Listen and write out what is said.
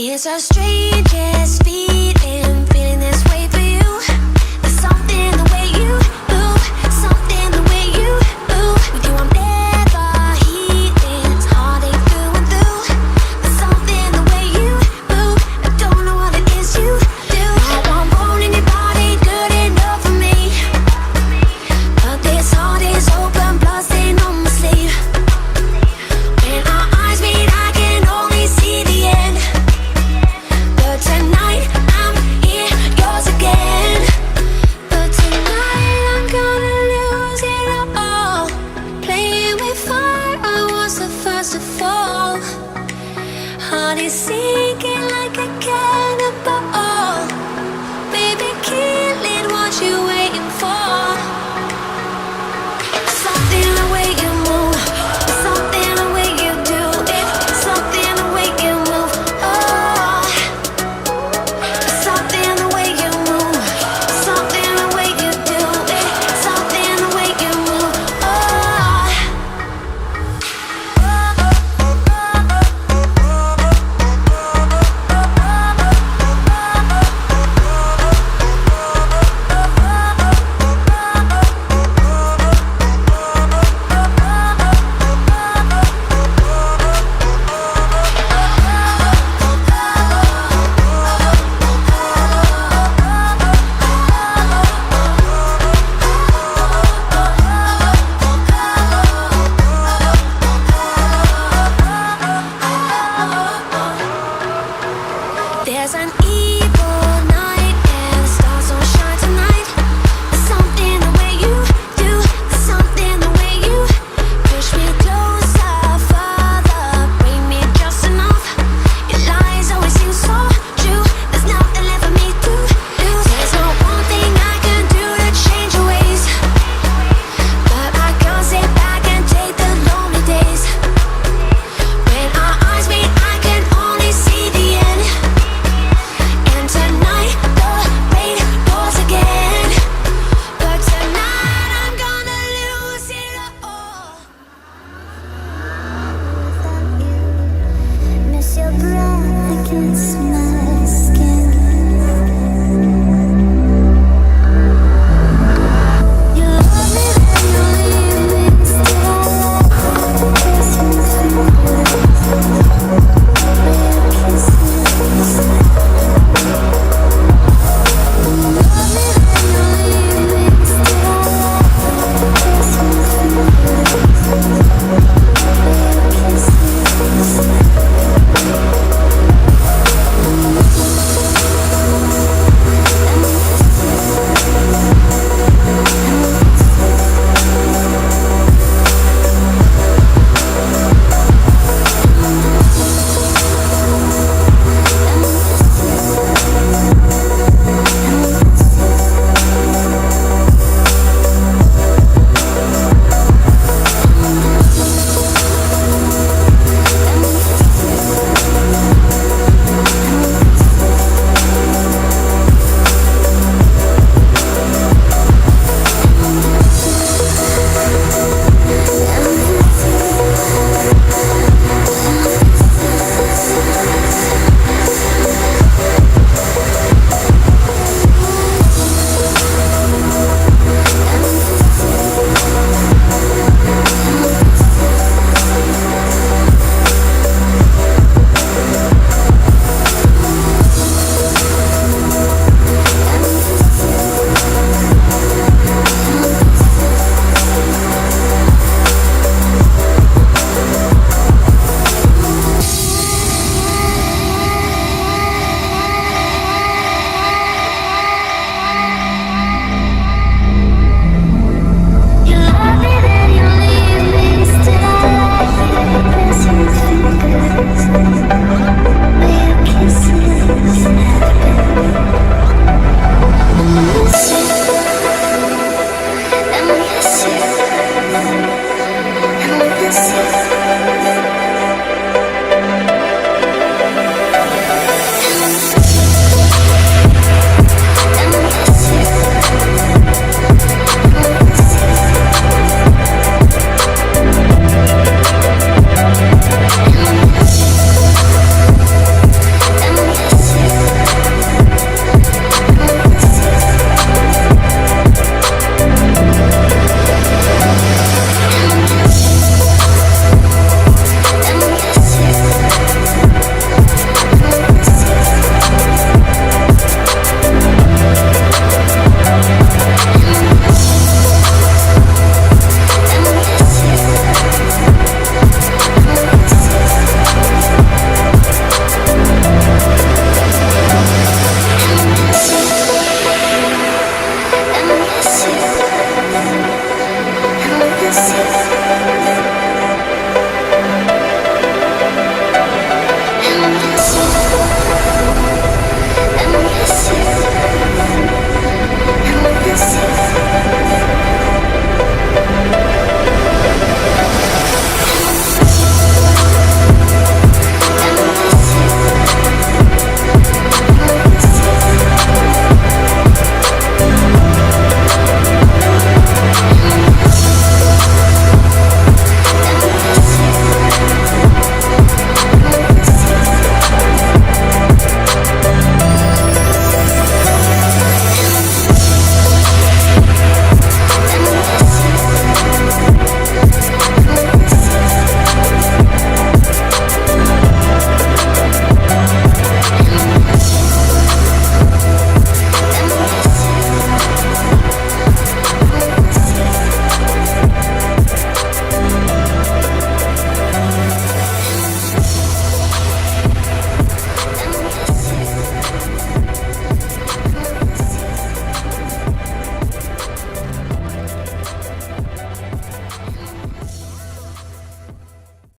It's our strangest feeling, feeling this way for you. There's something the way you move, something the way you move. With you I'm never healing, it's heartache through and through. There's something the way you move, I don't know what it is you do. Now I'm wanting your body, good enough for me. But this heart is open, blood stain on my sleeve. When our eyes meet, I can only see the end. But tonight I'm here, yours again. But tonight I'm gonna lose it all. Playing with fire, I was the first to fall. Heart is sinking like a cannonball. Baby, kill it, what you waiting for? Something the way you move, something the way you do it, something the way you move. Oh, something the way you move, something the way you do it, something the way you move. Oh, there's an evil night and the stars don't shine tonight. There's something the way you do, there's something the way you push me closer, further, bring me just enough. Your lies always seem so true. There's nothing left for me to lose. There's no one thing I can do to change your ways, but I can't sit back and take the lonely days. When our eyes meet, I can only see the end. And tonight the rain pours again. But tonight I'm gonna lose it all. Miss your breath against me.